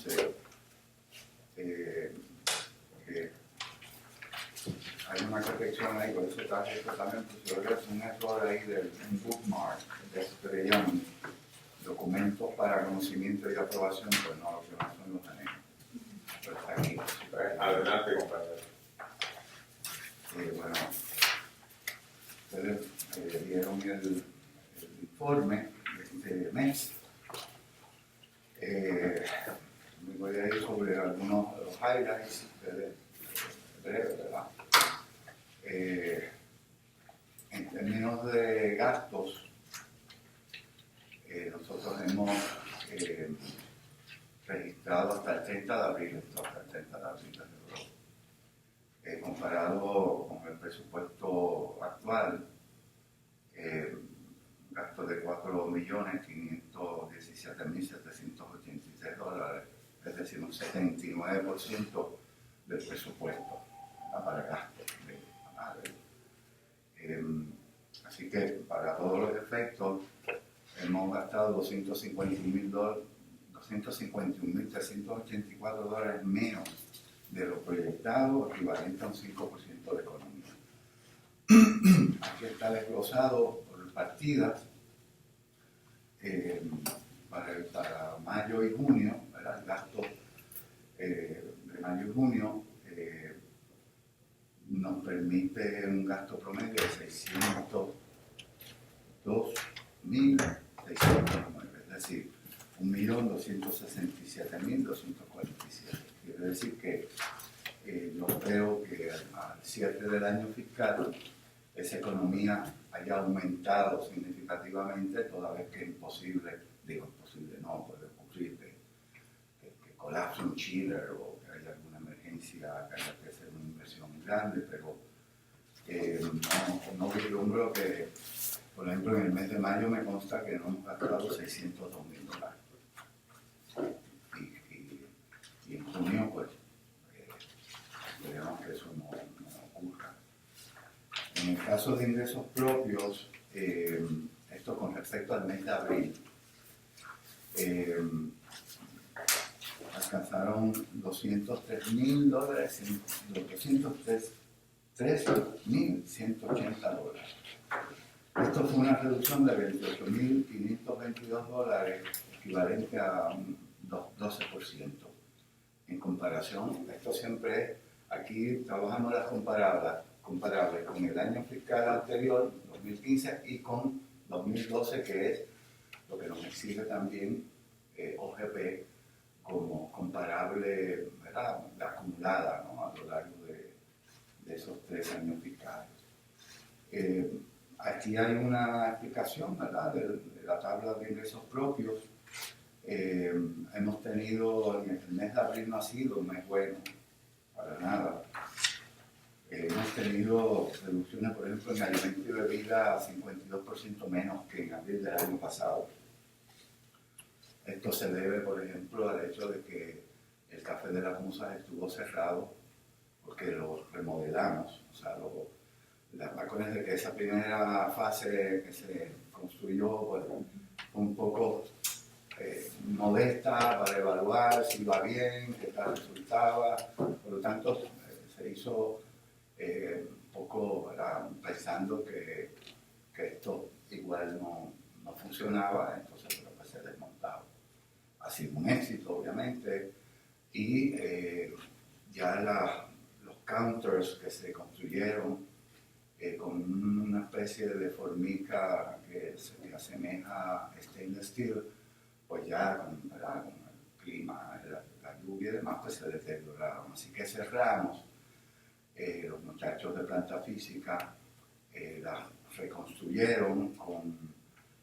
2011 que hay una corrección ahí, por eso traje esto también, pues yo creo que es un error ahí de un bookmark, de eso que le llaman documentos para conocimiento y aprobación, pues no, lo que no son los anexos. Pero está aquí. Adelante, compañero. Bueno, ustedes vieron el informe de mes. Me voy a ir sobre algunos de los highlights breve, ¿verdad? En términos de gastos, nosotros hemos registrado hasta el 30 de abril, comparado con el presupuesto actual, un gasto de $4.517.783, es decir, un 79% del presupuesto para gastos. Así que para todos los efectos hemos gastado $251.384 menos de lo proyectado, equivalente a un 5% de economía. Aquí está desglosado por partidas para mayo y junio, ¿verdad? El gasto de mayo y junio nos permite un gasto promedio de $602.609, es decir, 1.267.247. Quiere decir que yo creo que al cierre del año fiscal esa economía haya aumentado significativamente, toda vez que es imposible, no puede ocurrir que colapse un chiller o que haya alguna emergencia, que haya que hacer una inversión grande, pero no vislumbro que, por ejemplo, en el mes de mayo me consta que no hemos gastado $602.000. Y en junio, pues, esperemos que eso no ocurra. En el caso de ingresos propios, esto con respecto al mes de abril, alcanzaron $203.180. Esto fue una reducción de $28.522, equivalente a un 12%. En comparación, esto siempre es, aquí trabajamos las comparables con el año fiscal anterior, 2015, y con 2012, que es lo que nos exige también OGP como comparable, ¿verdad?, la acumulada, ¿no?, a lo largo de esos 3 años fiscales. Aquí hay una explicación, ¿verdad?, de la tabla de ingresos propios. Hemos tenido, en el mes de abril no ha sido un mes bueno, para nada. Hemos tenido reducciones, por ejemplo, en alimentos y bebidas 52% menos que en abril del año pasado. Esto se debe, por ejemplo, al hecho de que el Café de las Musas estuvo cerrado porque lo remodelamos. O sea, las razones de que esa primera fase que se construyó, pues, fue un poco modesta para evaluar si iba bien, qué tal resultaba. Por lo tanto, se hizo un poco, ¿verdad?, pensando que esto igual no funcionaba, entonces lo que se desmontaba. Ha sido un éxito, obviamente, y ya los counters que se construyeron con una especie de formica que se asemeja a stainless steel, pues ya con el clima, la lluvia y demás, pues se deterioraron. Así que cerramos. Los muchachos de planta física la reconstruyeron,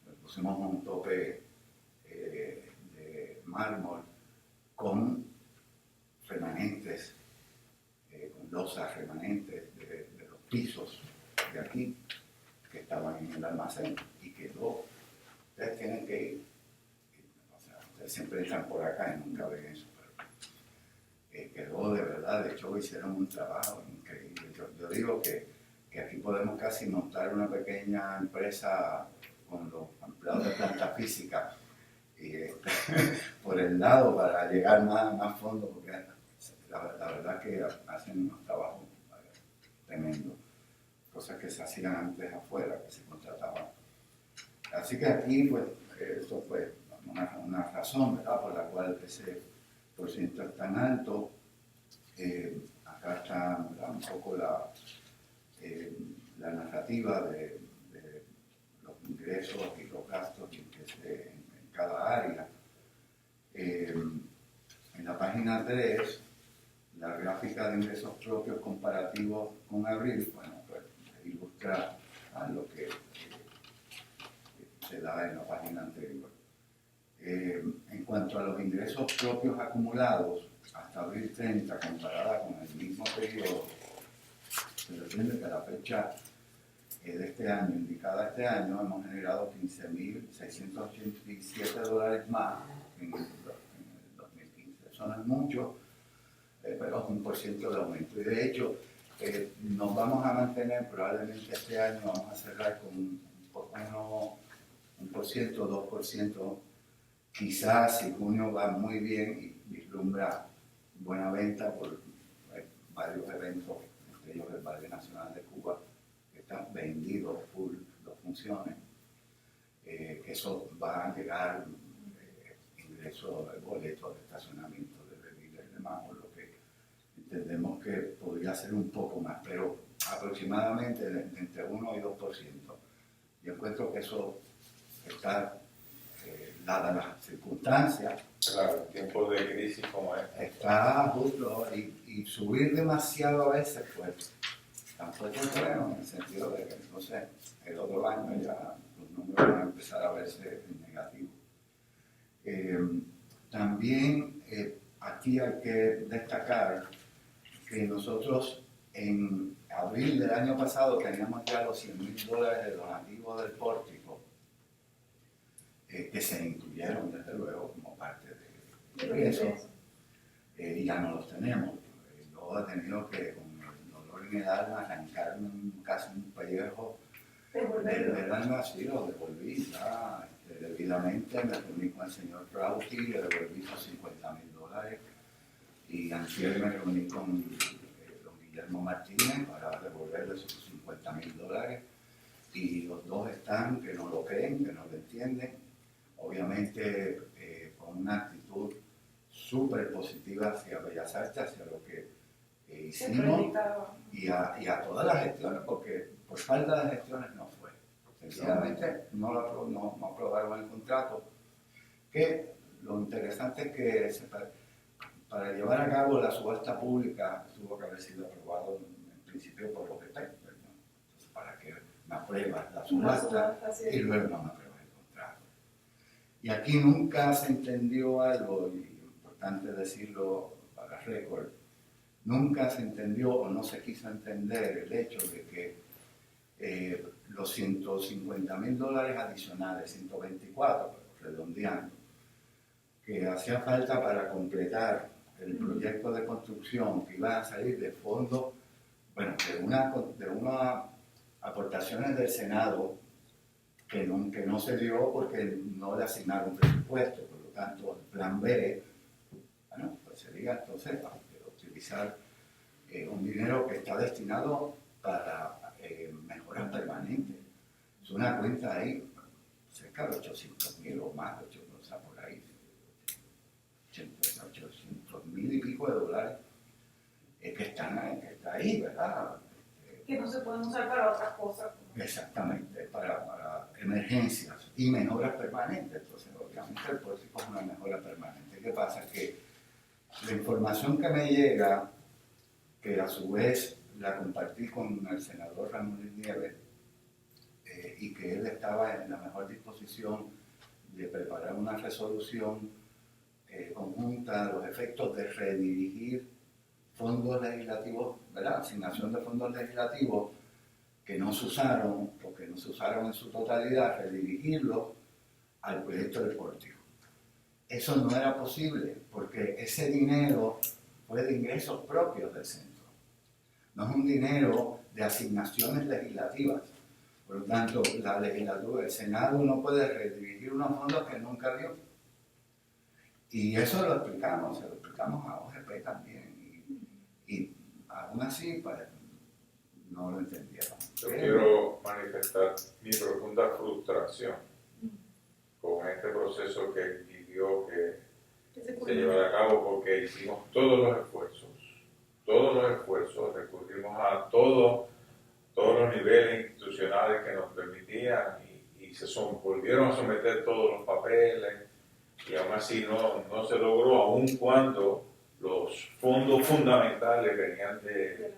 le pusimos un tope de mármol con remanentes, con losas remanentes de los pisos de aquí que estaban en el almacén, y quedó. Ustedes tienen que ir, o sea, ustedes siempre están por acá y nunca ven eso, pero quedó de verdad. De hecho, hicieron un trabajo increíble. Yo digo que aquí podemos casi montar una pequeña empresa con los empleados de planta física y y por el lado para llegar más fondo, porque la verdad que hacen unos trabajos tremendos, cosas que se hacían antes afuera, que se contrataban. Así que aquí, pues, esto fue una razón, ¿verdad?, por la cual ese porciento es tan alto. Acá está, ¿verdad?, un poco la narrativa de los ingresos y los gastos en cada área. En la página 3, la gráfica de ingresos propios comparativos con abril, bueno, pues ilustra lo que se da en la página anterior. En cuanto a los ingresos propios acumulados hasta abril 30, comparada con el mismo periodo, se determina que a la fecha de este año, indicada este año, hemos generado $15,687 más que en el 2015. Eso no es mucho, pero es 1% de aumento. Y de hecho, nos vamos a mantener, probablemente este año vamos a cerrar con un 2%, quizás si junio va muy bien y vislumbra buena venta por varios eventos, entre ellos el Ballet Nacional de Cuba, que están vendidos full, dos funciones, eso va a llegar ingresos de boletos de estacionamiento, de bebidas y demás, por lo que entendemos que podría ser un poco más, pero aproximadamente entre 1 y 2%. Yo encuentro que eso está, dadas las circunstancias, Claro, en tiempos de crisis como este. está justo, y subir demasiado a veces, pues tampoco es bueno, en el sentido de que entonces el otro año ya los números van a empezar a verse negativos. También aquí hay que destacar que nosotros en abril del año pasado teníamos ya los $100,000 de donativo del pórtico, que se incluyeron desde luego como parte de eso, y ya no los tenemos. Yo he tenido que, con el dolor en el alma, arrancar casi un pellejo del alma, así lo devolví ya debidamente. Me reuní con el señor Rauti, le devolví sus $50,000, y antes me reuní con don Guillermo Martínez para devolverle sus $50,000, y los dos están que no lo creen, que no lo entienden, obviamente con una actitud súper positiva hacia Bellas Artes, hacia lo que hicimos y a todas las gestiones, porque por falta de gestiones no fue. Sencillamente no aprobaron el contrato, que lo interesante es que para llevar a cabo la subasta pública tuvo que haber sido aprobado en principio por los expertos, ¿no? Entonces, para que me apruebas la subasta y luego no me apruebas el contrato. Y aquí nunca se entendió algo, y es importante decirlo para récord, nunca se entendió o no se quiso entender el hecho de que los $150,000 adicionales, 124, redondeando, que hacía falta para completar el proyecto de construcción, que iba a salir de fondos, bueno, de unas aportaciones del Senado que no se dio porque no le asignaron presupuesto. Por lo tanto, el plan B, bueno, pues sería entonces utilizar un dinero que está destinado para mejoras permanentes. Es una cuenta ahí, cerca de 800,000 o más, o sea, por ahí, 800,000 y pico de dólares que está ahí, ¿verdad? Que no se pueden usar para otras cosas. Exactamente, para emergencias y mejoras permanentes. Entonces, obviamente, el pórtico es una mejora permanente. ¿Qué pasa? Que la información que me llega, que a su vez la compartí con el senador Ramón Luis Nieves, y que él estaba en la mejor disposición de preparar una resolución conjunta a los efectos de redirigir fondos legislativos, ¿verdad? Asignación de fondos legislativos que no se usaron o que no se usaron en su totalidad, redirigirlos al proyecto del pórtico. Eso no era posible porque ese dinero fue de ingresos propios del centro. No es un dinero de asignaciones legislativas. Por lo tanto, la legislatura, el Senado no puede redirigir unos fondos que nunca dio. Y eso se lo explicamos a OGP también. Y aún así, pues, no lo entendieron. Yo quiero manifestar mi profunda frustración con este proceso que pidió que se llevara a cabo, porque hicimos todos los esfuerzos, recurrimos a todos los niveles institucionales que nos permitían y se volvieron a someter todos los papeles y aún así no se logró, aun cuando los fondos fundamentales venían de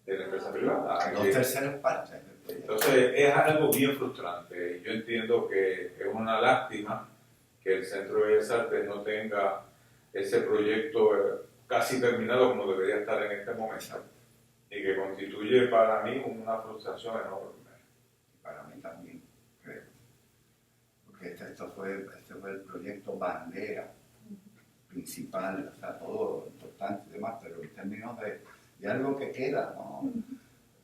la empresa privada. Dos terceras partes. Entonces es algo bien frustrante. Yo entiendo que es una lástima que el Centro de Bellas Artes no tenga ese proyecto casi terminado como debería estar en este momento y que constituye para mí una frustración enorme. Para mí también, creo. Porque este fue el proyecto bandera principal, o sea, todo lo importante y demás, pero en términos de algo que queda, ¿no? O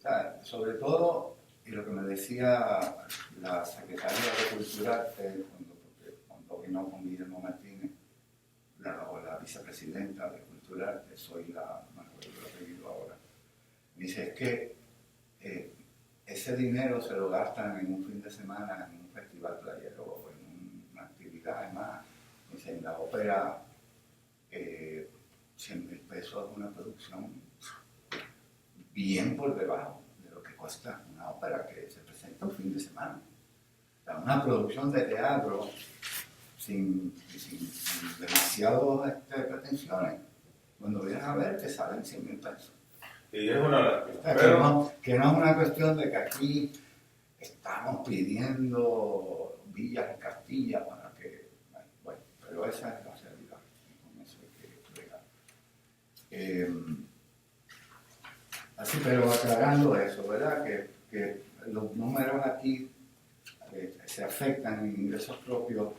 sea, sobre todo, y lo que me decía la secretaria de Cultura cuando vino con Guillermo Martínez, la vicepresidenta de Cultura, que soy no me acuerdo el apellido ahora, me dice, es que ese dinero se lo gastan en un fin de semana, en un festival playero o en una actividad, además, dice, en la ópera, 100,000 pesos es una producción bien por debajo de lo que cuesta una ópera que se presenta un fin de semana. O sea, una producción de teatro sin demasiadas pretensiones, cuando vienes a ver te salen 100,000 pesos. Y es una lástima. O sea, que no es una cuestión de que aquí estamos pidiendo villas en Castilla para que... Bueno, pero esa es la realidad. Con eso hay que bregar. Así, pero aclarando eso, ¿verdad? Que los números aquí se afectan en ingresos propios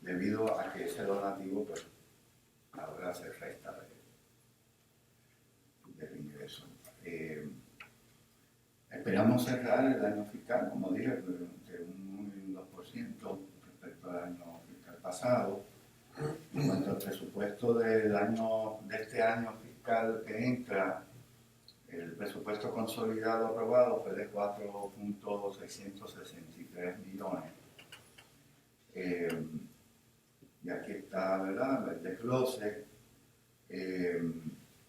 debido a que ese donativo, pues, ahora se resta del ingreso. Esperamos cerrar el año fiscal, como dije, de un 2% respecto al año fiscal pasado. En cuanto al presupuesto de este año fiscal que entra, el presupuesto consolidado aprobado fue de 4.663 millones. Y aquí está, ¿verdad?, el desglose.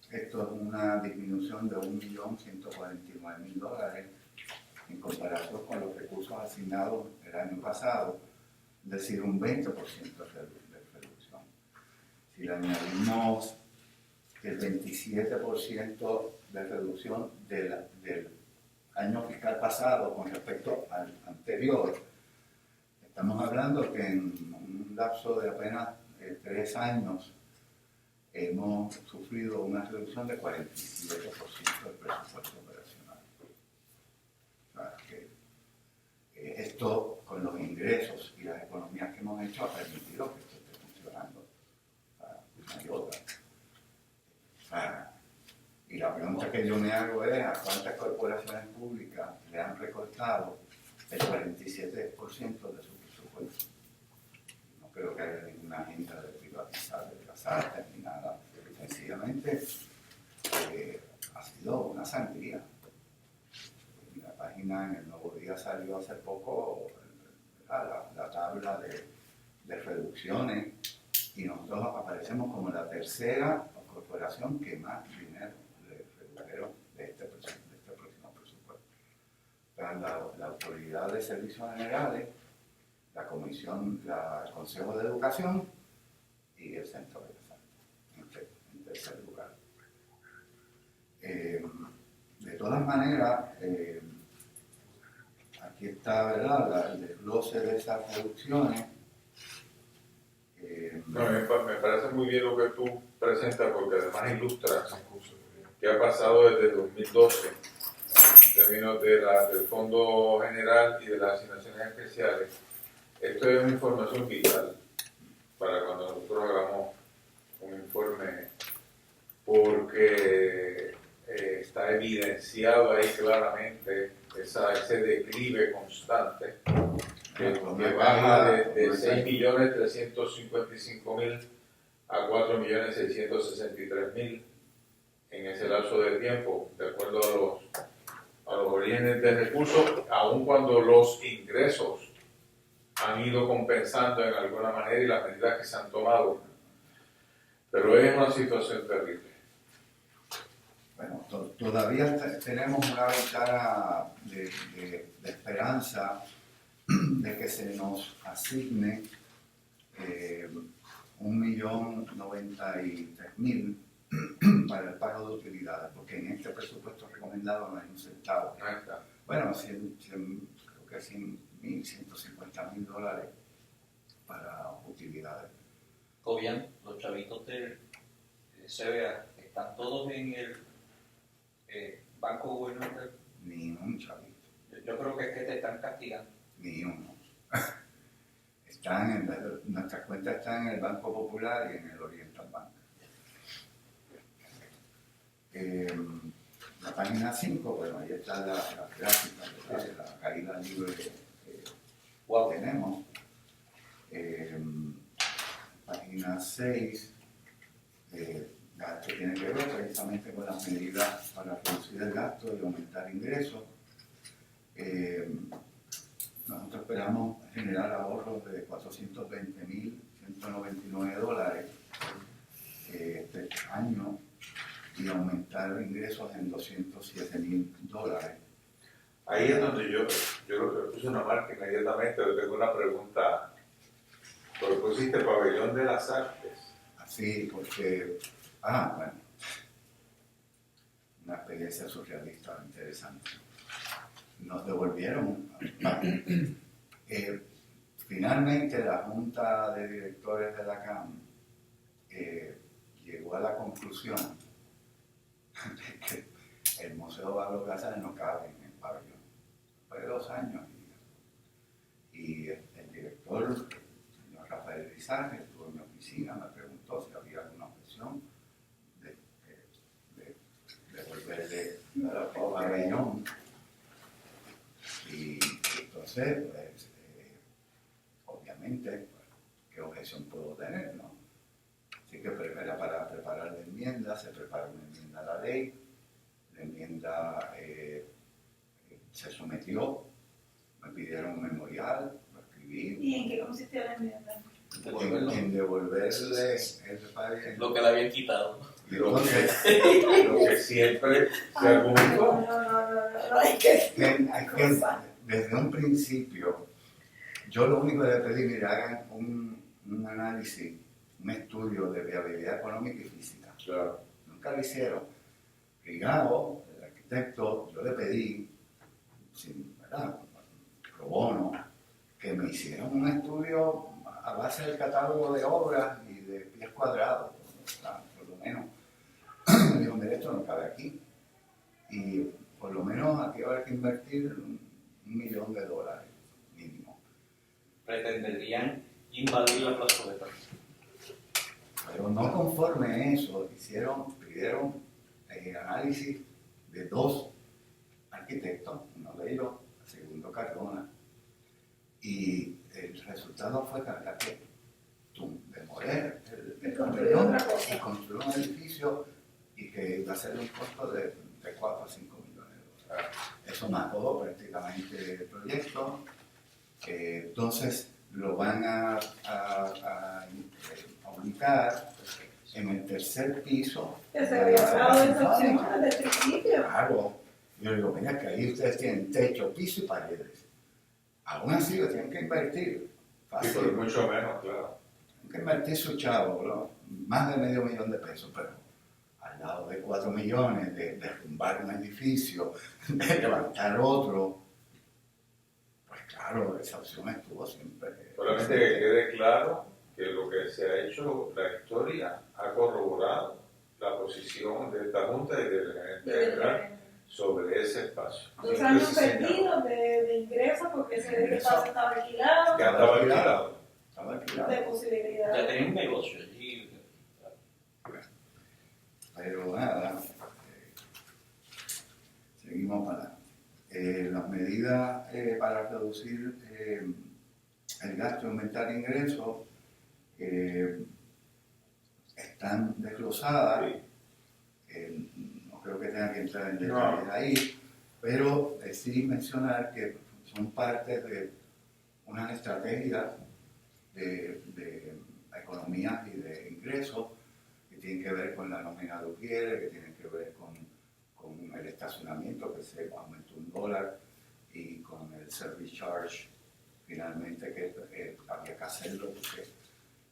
Esto es una disminución de $1.149.000 en comparación con los recursos asignados el año pasado, es decir, un 20% de reducción. Si le añadimos el 27% de reducción del año fiscal pasado con respecto al anterior, estamos hablando que en un lapso de apenas 3 años hemos sufrido una reducción de 47% del presupuesto operacional. O sea, que esto, con los ingresos y las economías que hemos hecho, ha permitido que esto esté funcionando. Una y otra. Y la pregunta que yo me hago es, ¿a cuántas corporaciones públicas le han recortado el 47% de su presupuesto? No creo que haya ninguna agenda de privatizar de las artes ni nada. Sencillamente ha sido una sangría. En la página, en el Nuevo Día salió hace poco la tabla de reducciones y nosotros aparecemos como la tercera corporación que más dinero le redujeron de este próximo presupuesto. La Autoridad de Servicios Generales, la Comisión, el Consejo de Educación y el Centro de Bellas Artes, en tercer lugar. De todas maneras, aquí está, ¿verdad?, el desglose de esas reducciones. No, me parece muy bien lo que tú presentas, porque además ilustras qué ha pasado desde 2012 en términos del Fondo General y de las asignaciones especiales. Esto es una información vital para cuando nosotros hagamos un informe, porque está evidenciado ahí claramente ese declive constante que baja de 6.355.000 a 4.663.000 en ese lapso de tiempo, de acuerdo a los orígenes de recursos, aun cuando los ingresos han ido compensando en alguna manera y las medidas que se han tomado. Pero es una situación terrible. Bueno, todavía tenemos una ventana de esperanza de que se nos asigne 1.093.000 para el pago de utilidades, porque en este presupuesto recomendado no hay un centavo. Ahí está. Bueno, creo que $150.000 para utilidades. Cobian, los chavitos del CBA están todos en el Banco Gubernamental. Ni un chavito, Yo creo que es que te están castigando. ni uno. Nuestras cuentas están en el Banco Popular y en el Oriental Bank. La página 5, bueno, ahí está la gráfica de la caída libre que tenemos. Página 6, gasto tiene que ver precisamente con las medidas para reducir el gasto y aumentar ingresos. Nosotros esperamos generar ahorros de $420.199 este año y aumentar ingresos en $207.000. Ahí es donde yo creo que puse una marca inmediatamente, pero tengo una pregunta. Porque pusiste Pabellón de las Artes. Así, porque, bueno, una experiencia surrealista interesante. Nos devolvieron. Finalmente la Junta de Directores de la CAM llegó a la conclusión de que el Museo Pablo Casals no cabe en el pabellón. Fue de 2 años. Y el director, el señor Rafael Rizarri, estuvo en mi oficina, me preguntó si había alguna objeción de devolverle al pabellón. Y entonces, pues, obviamente, pues, ¿qué objeción puedo tener, no? Así que para preparar la enmienda, se preparó una enmienda a la ley, la enmienda se sometió, me pidieron un memorial, lo escribí. ¿Y en qué consistía la enmienda? En devolverle el país. Lo que le habían quitado. Lo que siempre se argumentó. No, es que Desde un principio, yo lo único que le pedí, mira, hagan un análisis, un estudio de viabilidad económica y física. Claro. Nunca lo hicieron. Rigao, el arquitecto, yo le pedí, ¿verdad? Pro bono, que me hicieran un estudio a base del catálogo de obras y de pies cuadrados, por lo menos. Me dijo, mira, esto no cabe aquí. Y por lo menos aquí va a haber que invertir $1 millón mínimo. Pretenderían invadir la plazoleta. Pero no conforme a eso, pidieron análisis de 2 arquitectos, uno de ellos, Segundo Cardona, y el resultado fue que había que demoler el pabellón y construir un edificio y que iba a ser un costo de 4 a 5 millones de dólares. Eso mató prácticamente el proyecto. Entonces lo van a ubicar en el tercer piso. que se había hablado de esa opción desde el principio. Claro. Yo digo, venga, que ahí ustedes tienen techo, piso y paredes. Aún así lo tienen que invertir. Y por mucho menos, claro. Tienen que invertir su chavo, ¿no? Más de $500,000, pero al lado de 4 millones, de derrumbar un edificio, de levantar otro, pues claro, esa opción estuvo siempre. Solamente que quede claro que lo que se ha hecho, la historia ha corroborado la posición de esta Junta y del gerente general sobre ese espacio. 2 años perdidos de ingresos porque ese espacio estaba alquilado, Ya estaba alquilado. Estaba alquilado. de posibilidades. Ya tenía un negocio allí. Pero nada, seguimos para adelante. Las medidas para reducir el gasto y aumentar ingresos están desglosadas. No creo que tenga que entrar en detalles ahí, pero sí mencionar que son parte de unas estrategias de economía y de ingresos que tienen que ver con la nómina de UGR, que tienen que ver con el estacionamiento, que se aumentó $1, y con el service charge, finalmente, que había que hacerlo porque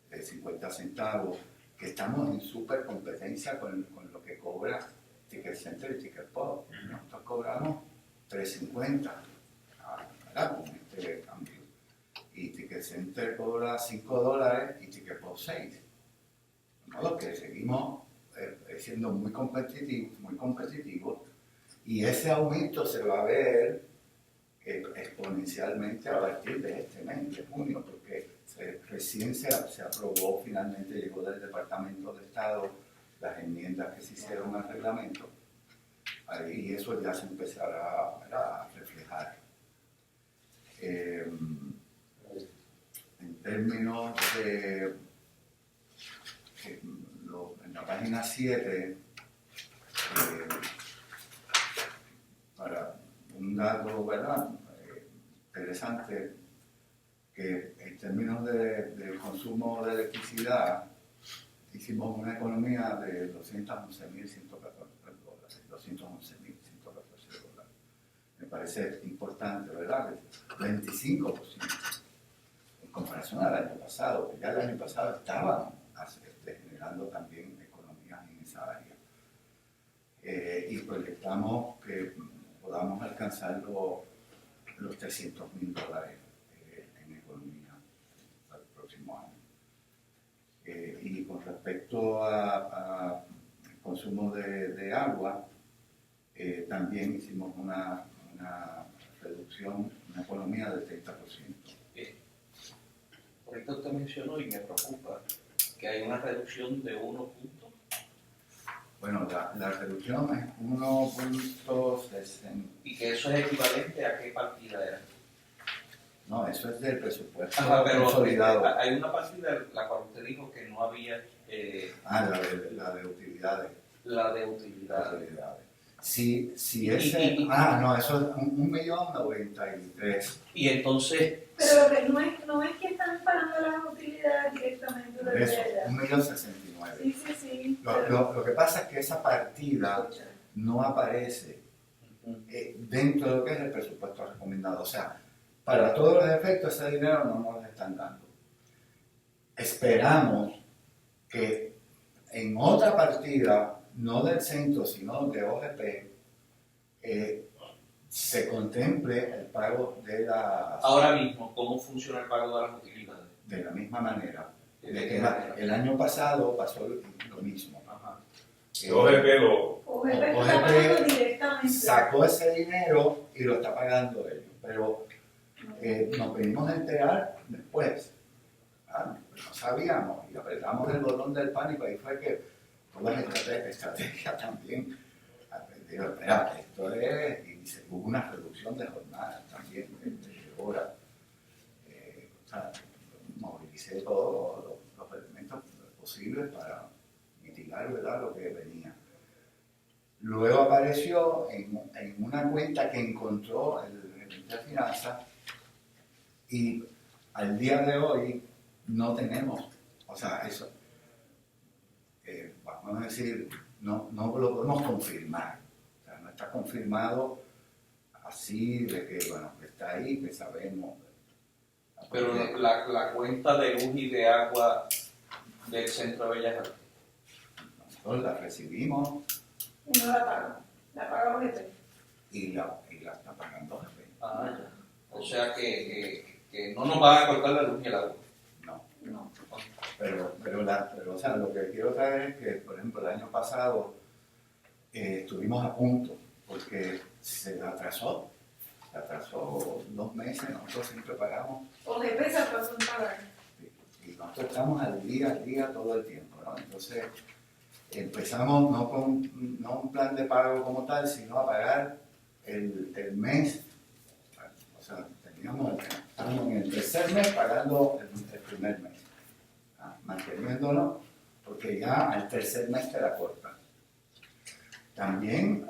de 50 centavos, que estamos en súper competencia con lo que cobra Ticket Center y Ticket Pop. Nosotros cobramos $3.50, ¿verdad? Con este cambio. Y Ticket Center cobra $5 y Ticket Pop 6. De modo que seguimos siendo muy competitivos, y ese aumento se va a ver exponencialmente a partir de este mes, de junio, porque recién se aprobó, finalmente llegó del Departamento de Estado las enmiendas que se hicieron al reglamento, y eso ya se empezará a reflejar. En términos de en la página 7, para un dato, ¿verdad? Interesante, que en términos del consumo de electricidad hicimos una economía de $211.114. Me parece importante, ¿verdad? 25% en comparación al año pasado, que ya el año pasado estábamos generando también economías en esa área. Y proyectamos que podamos alcanzar los $300.000 en economía para el próximo año. Y con respecto al consumo de agua, también hicimos una reducción, una economía del 30%. Ahorita usted mencionó, y me preocupa, que hay una reducción de 1 punto. Bueno, la reducción es 1.60. ¿Y que eso es equivalente a qué partida era? No, eso es del presupuesto Pero consolidado. hay una partida, la cual usted dijo que no había... la de utilidades. La de utilidades. Si ese... no, eso es 1.093.000. Y entonces... Pero lo que no es que están pagando las utilidades directamente de Eso, allá. 1.069.000. Sí. Lo que pasa es que esa partida no aparece dentro de lo que es el presupuesto recomendado. O sea, para todos los efectos, ese dinero no nos lo están dando. Esperamos que en otra partida, no del centro, sino de OGP, se contemple el pago de las... Ahora mismo, ¿cómo funciona el pago de las utilidades? De la misma manera. ¿De qué manera? El año pasado pasó lo mismo. Ajá. OGP está pagando directamente. Sacó ese dinero y lo está pagando ellos. Pero nos venimos a enterar después. No sabíamos y apretamos el botón del pánico. Ahí fue que todas las estrategias también. Digo, espera, esto es. Y hubo una reducción de jornada también, de horas. O sea, movilicé todos los elementos posibles para mitigar, ¿verdad?, lo que venía. Luego apareció en una cuenta que encontró el gerente de finanzas, y al día de hoy no tenemos, o sea, eso, vamos a decir, no lo podemos confirmar. O sea, no está confirmado así de que, bueno, que está ahí, que sabemos. Pero la cuenta de luz y de agua del Centro de Bellas Artes. Nosotros la recibimos Y no la pagan. La paga OGP. y la está pagando jefe. Ya. O sea que no nos van a cortar la luz y el agua. No. Pero o sea, lo que quiero traer es que, por ejemplo, el año pasado estuvimos a punto, porque se atrasó 2 meses, nosotros siempre pagamos. OGP se atrasó en pagar. Y nosotros estamos al día todo el tiempo, ¿no? Entonces, empezamos no un plan de pago como tal, sino a pagar el mes. O sea, digamos, estamos en el tercer mes pagando el primer mes, manteniéndonos, porque ya al tercer mes te la cortan. También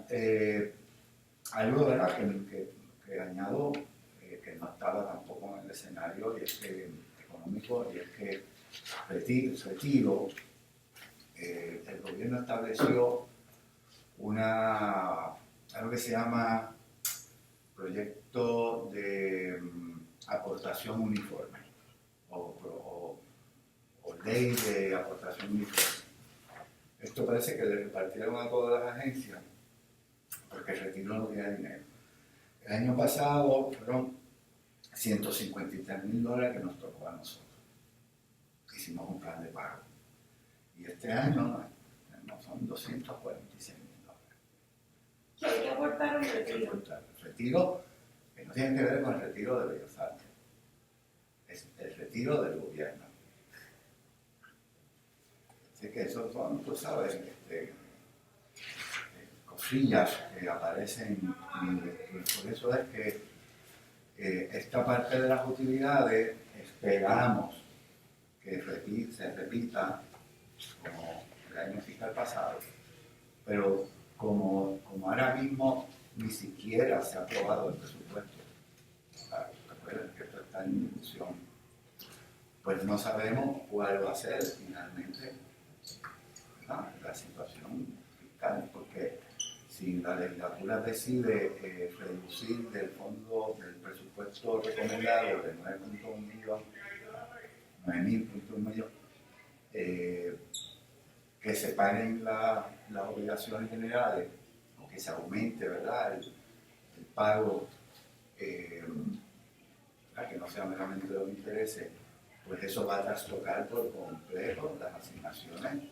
algo, ¿verdad?, que añado, que no estaba tampoco en el escenario y es que, económico, y es que retiro, el gobierno estableció algo que se llama proyecto de aportación uniforme o ley de aportación uniforme. Esto parece que le repartieron a todas las agencias porque el retiro no tiene dinero. El año pasado fueron $153,000 que nos tocó a nosotros. Hicimos un plan de pago. Y este año no son $246,000. Que hay que aportar un Hay que retiro. aportar. El retiro, que no tiene que ver con el retiro de Bellas Artes, es el retiro del gobierno. Así que eso son, tú sabes, cosillas que aparecen, y por eso es que esta parte de las utilidades esperamos que se repita como el año fiscal pasado, pero como ahora mismo ni siquiera se ha aprobado el presupuesto, recuerden que esto está en discusión, pues no sabemos cuál va a ser finalmente la situación fiscal, porque si la legislatura decide reducir del fondo del presupuesto recomendado de 9.1 millones, 9.1 millones, que se paguen las obligaciones generales, o que se aumente, ¿verdad?, el pago, que no sea meramente de los intereses, pues eso va a trastocar por completo las asignaciones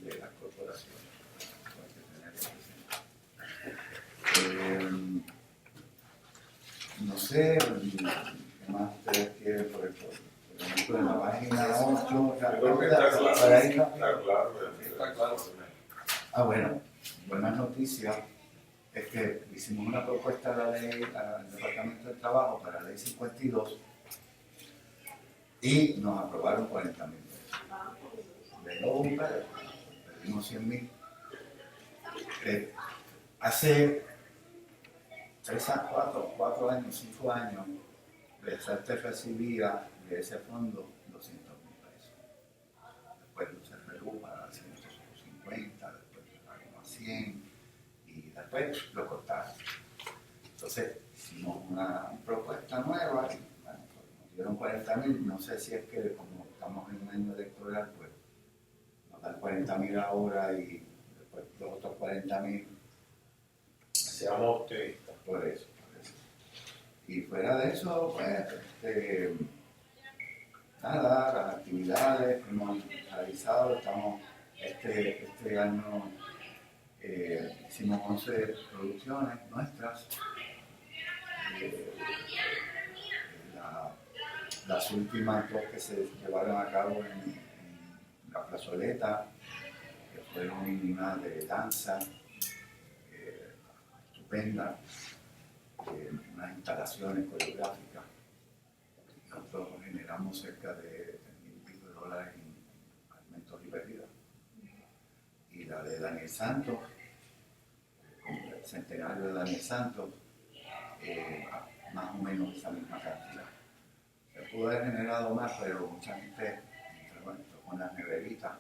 de las corporaciones. No sé qué más ustedes quieren por ejemplo, en la página 8, Creo que está claro. para ir Está claro. Está claro. bueno, buenas noticias es que hicimos una propuesta a la ley, al Departamento del Trabajo para la ley 52 y nos aprobaron 40,000 pesos. De nuevo un pedo, perdimos 100,000. Hace 3 a 4 años, 5 años, Bellas Artes recibía de ese fondo 200,000 pesos. Después se redujo a 150, después se pagó a 100 y después lo cortaron. Entonces hicimos una propuesta nueva y bueno, nos dieron 40,000. No sé si es que como estamos en un año electoral, pues nos dan 40,000 ahora y después los otros 40,000. Seamos optimistas. Por eso. Y fuera de eso, pues, nada, las actividades que hemos realizado, este año hicimos 11 producciones nuestras. Las últimas 2 que se llevaron a cabo en la plazoleta, que fueron una de danza, estupenda, unas instalaciones coreográficas. Nosotros generamos cerca de $1,000 en alimentos y bebidas. Y la de Daniel Santos, el centenario de Daniel Santos, más o menos esa misma cantidad. Se pudo haber generado más, pero mucha gente entró con las neveritas.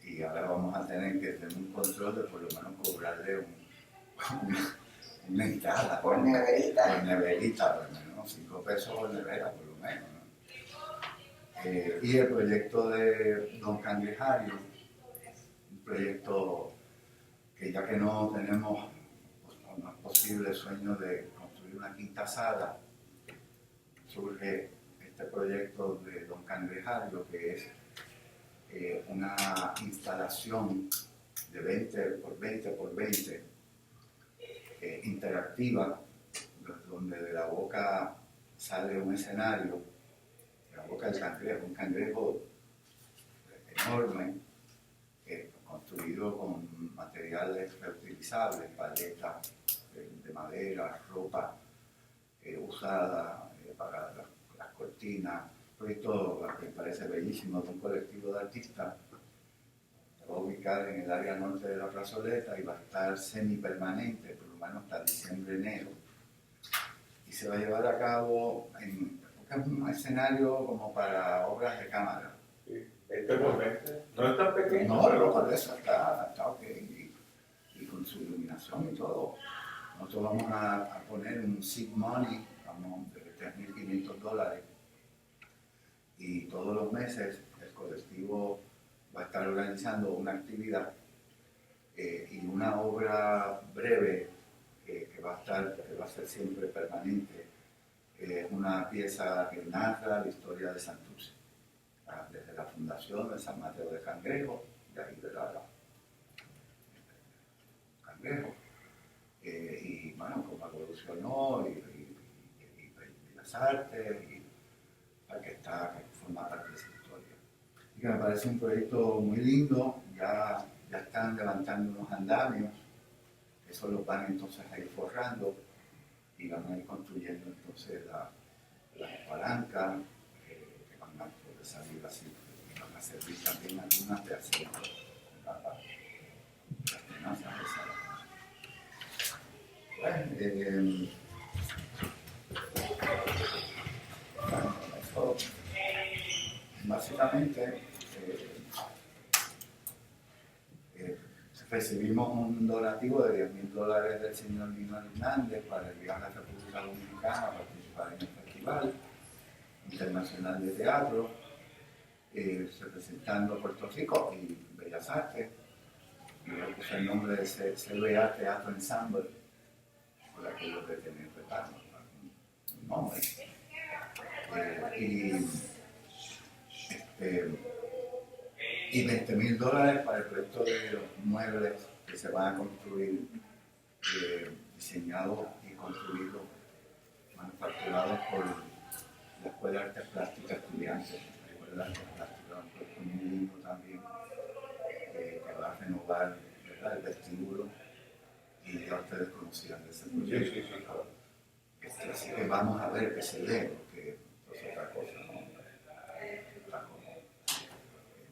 Y ahora vamos a tener que tener un control de por lo menos cobrarle una entrada. Por neverita. Por neverita, por lo menos, 5 pesos por nevera, por lo menos, ¿no? Y el proyecto de Don Cangrejario, un proyecto que ya que no tenemos, pues, no es posible el sueño de construir una quinta sala, surge este proyecto de Don Cangrejario, que es una instalación de 20 por 20 por 20 interactiva, donde de la boca sale un escenario, de la boca del cangrejo, un cangrejo enorme, construido con materiales reutilizables, paletas de madera, ropa usada para las cortinas. Un proyecto que me parece bellísimo de un colectivo de artistas. Se va a ubicar en el área norte de la plazoleta y va a estar semipermanente, por lo menos hasta diciembre-enero. Y se va a llevar a cabo porque es un escenario como para obras de cámara. Sí. Este no es tan pequeño. No, pero por eso está ok. Y con su iluminación y todo. Nosotros vamos a poner un seed money, vamos, de $3.500. Y todos los meses el colectivo va a estar organizando una actividad y una obra breve que va a ser siempre permanente. Una pieza que narra la historia de Santurce, desde la fundación de San Mateo de Cangrejo, de ahí de la Cangrejo, y bueno, cómo evolucionó, y las artes, y que forma parte de esa historia. Y que me parece un proyecto muy lindo. Ya están levantando unos andamios, eso los van entonces a ir forrando y van a ir construyendo entonces las palancas que van a poder salir así, y van a servir también algunas de acero, las tenazas de eso, básicamente recibimos un donativo de $10.000 del señor Lino Hernández para el viaje a la República Dominicana a participar en el Festival Internacional de Teatro, representando Puerto Rico y Bellas Artes. Y le puse el nombre de CBA Teatro Ensemble, por aquello de tener un nombre. Y $20.000 para el proyecto de los muebles que se van a construir, diseñados y construidos, manufacturados por la Escuela de Artes Plásticas Estudiantes. La Escuela de Artes Plásticas, un proyecto muy lindo también, que va a renovar, ¿verdad?, el vestíbulo, y ya ustedes conocían de ese proyecto. Sí. Así que vamos a ver qué se ve, porque es otra cosa, ¿no?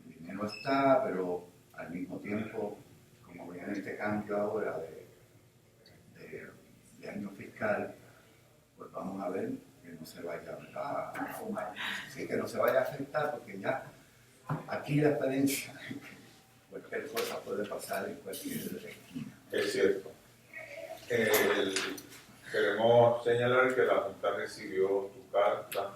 El dinero está, pero al mismo tiempo, como viene este cambio ahora de año fiscal, pues vamos a ver que no se vaya que no se vaya a afectar, porque ya aquí la experiencia, cualquier cosa puede pasar en cualquier esquina. Es cierto. Queremos señalar que la Junta recibió tu carta,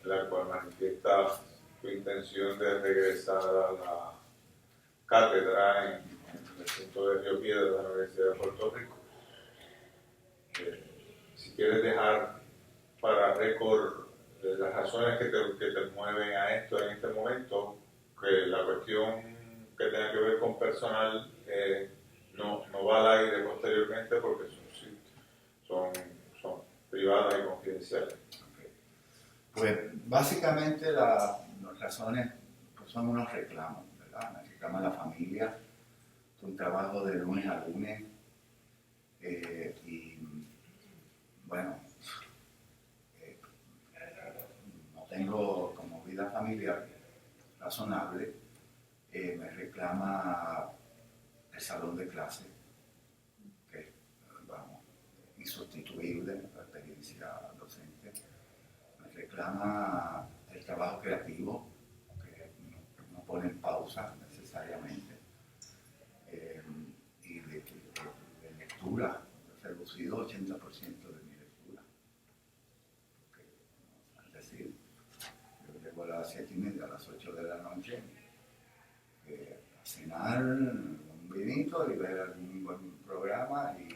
la cual manifiesta tu intención de regresar a la cátedra en el recinto de Río Piedras de la Universidad de Puerto Rico. Si quieres dejar para récord las razones que te mueven a esto en este momento, que la cuestión que tenga que ver con personal no va al aire posteriormente porque son privadas y confidenciales. Okay. Pues básicamente las razones pues son unos reclamos, ¿verdad? Me reclama la familia, es un trabajo de lunes a lunes, y bueno, no tengo como vida familiar razonable. Me reclama el salón de clase, que es, vamos, insustituible la experiencia docente. Me reclama el trabajo creativo, que no pone en pausa necesariamente, y de lectura. He reducido 80% de mi lectura. Es decir, yo llego a las 7:30, a las 8 de la noche, a cenar un vinito y ver algún buen programa y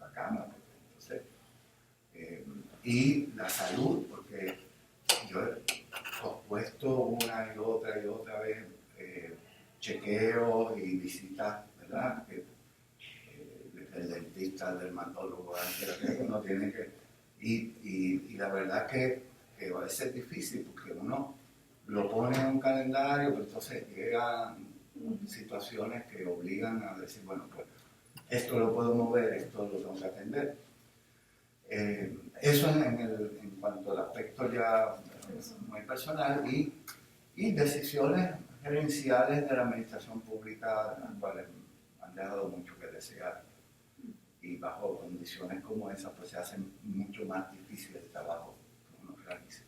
a la cama. Entonces, y la salud, porque yo he pospuesto una y otra vez chequeos y visitas, ¿verdad? El dentista, el dermatólogo, que uno tiene que... Y la verdad que va a ser difícil porque uno lo pone en un calendario, pero entonces llegan situaciones que obligan a decir, bueno, pues esto lo puedo mover, esto lo tengo que atender. Eso en cuanto al aspecto ya muy personal y decisiones gerenciales de la administración pública, las cuales han dejado mucho que desear. Y bajo condiciones como esas, pues se hace mucho más difícil el trabajo que uno realiza.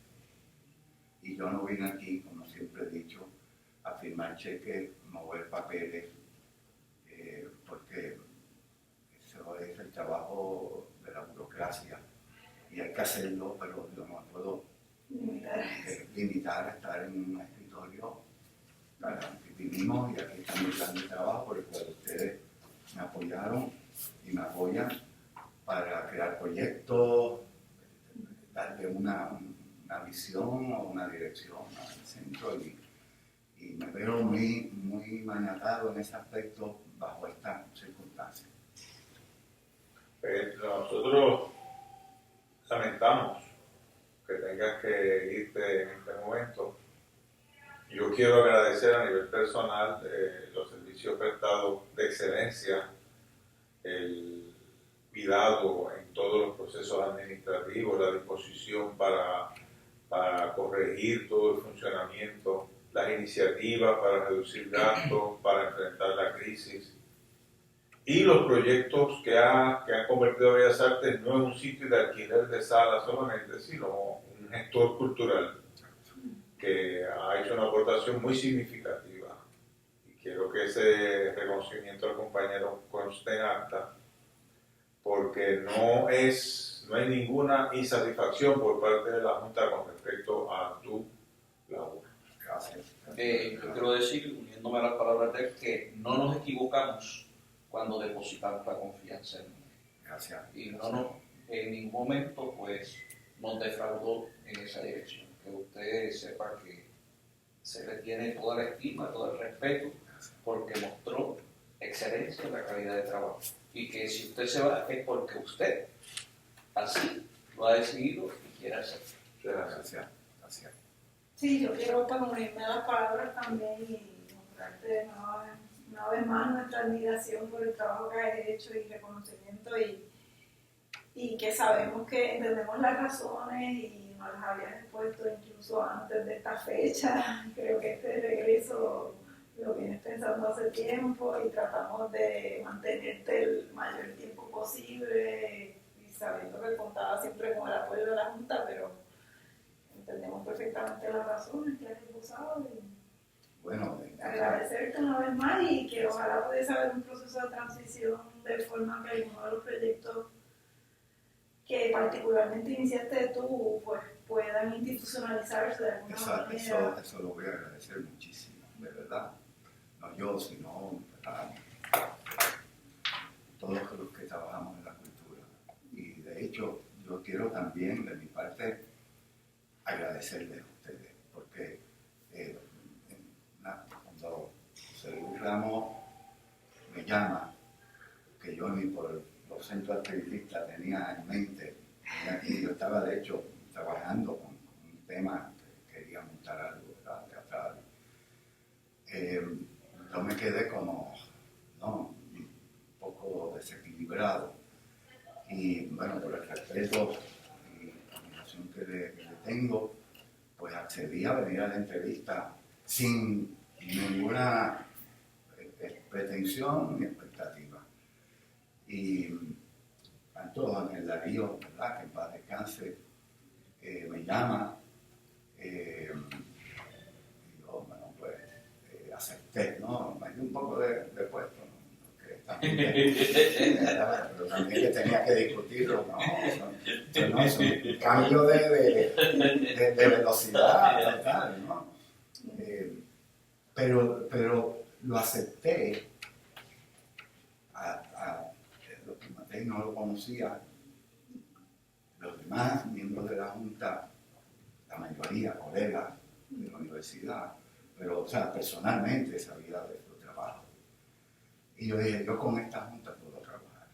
Y yo no vine aquí, como siempre he dicho, a firmar cheques, mover papeles, porque eso es el trabajo de la burocracia y hay que hacerlo, pero yo no puedo limitar a estar en un escritorio. Aquí vivimos y aquí está mi plan de trabajo por el cual ustedes me apoyaron y me apoyan para crear proyectos, darle una visión o una dirección al centro y me veo muy maniatado en ese aspecto bajo estas circunstancias. Nosotros lamentamos que tengas que irte en este momento. Yo quiero agradecer a nivel personal los servicios prestados de excelencia, el cuidado en todos los procesos administrativos, la disposición para corregir todo el funcionamiento, las iniciativas para reducir gastos, para enfrentar la crisis y los proyectos que han convertido a Bellas Artes no en un sitio de alquiler de salas solamente, sino un gestor cultural que ha hecho una aportación muy significativa. Y quiero que ese reconocimiento al compañero conste en acta, porque no hay ninguna insatisfacción por parte de la Junta con respecto a tu labor. Gracias. Yo quiero decir, uniéndome a las palabras de él, que no nos equivocamos cuando depositamos la confianza en él. Gracias. Y en ningún momento pues nos defraudó en esa dirección. Que usted sepa que se le tiene toda la estima, todo el respeto, porque mostró excelencia en la calidad de trabajo. Y que si usted se va es porque usted así lo ha decidido y quiere hacer. Gracias. Sí, yo quiero unirme a las palabras también y mostrarte una vez más nuestra admiración por el trabajo que has hecho y reconocimiento y que sabemos que entendemos las razones y nos las habías expuesto incluso antes de esta fecha. Creo que este regreso lo vienes pensando hace tiempo y tratamos de mantenerte el mayor tiempo posible y sabiendo que contaba siempre con el apoyo de la Junta, pero entendemos perfectamente las razones que has esposado y Bueno, agradecerte una vez más y que ojalá pudiese haber un proceso de transición de forma que algunos de los proyectos que particularmente iniciaste tú pues puedan institucionalizarse de alguna manera. eso lo voy a agradecer muchísimo, de verdad. No yo, sino todos los que trabajamos en la cultura. Y de hecho, yo quiero también, de mi parte, agradecerles a ustedes, porque cuando José Luis Ramos me llama, que yo ni por los centros activistas tenía en mente, y yo estaba de hecho trabajando con un tema que quería montar algo, ¿verdad?, teatral. Yo me quedé como un poco desequilibrado y bueno, por el respeto y la admiración que le tengo, pues accedí a venir a la entrevista sin ninguna pretensión ni expectativa. Y tanto en el Darío, ¿verdad?, que en paz descanse, me llama y yo, bueno, pues acepté, ¿no? Me dio un poco de puesto, ¿no? Porque pero también que tenía que discutirlo, ¿no? Es un cambio de velocidad, tal, ¿no? Pero lo acepté. Lo que Matei no lo conocía, los demás miembros de la Junta, la mayoría colegas de la universidad, pero o sea, personalmente sabía de su trabajo. Y yo dije, yo con esta Junta puedo trabajar.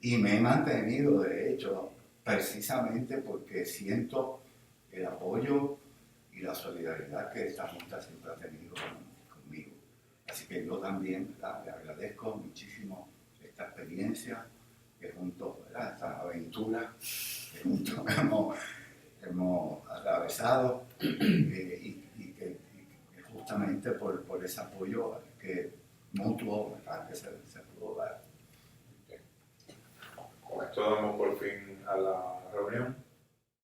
Y me he mantenido, de hecho, precisamente porque siento el apoyo y la solidaridad que esta Junta siempre ha tenido conmigo. Así que yo también, ¿verdad?, le agradezco muchísimo esta experiencia que juntos, ¿verdad? Esta aventura que juntos hemos atravesado y que justamente por ese apoyo que mutuo, ¿verdad? Que se pudo dar. Con esto damos por fin a la reunión.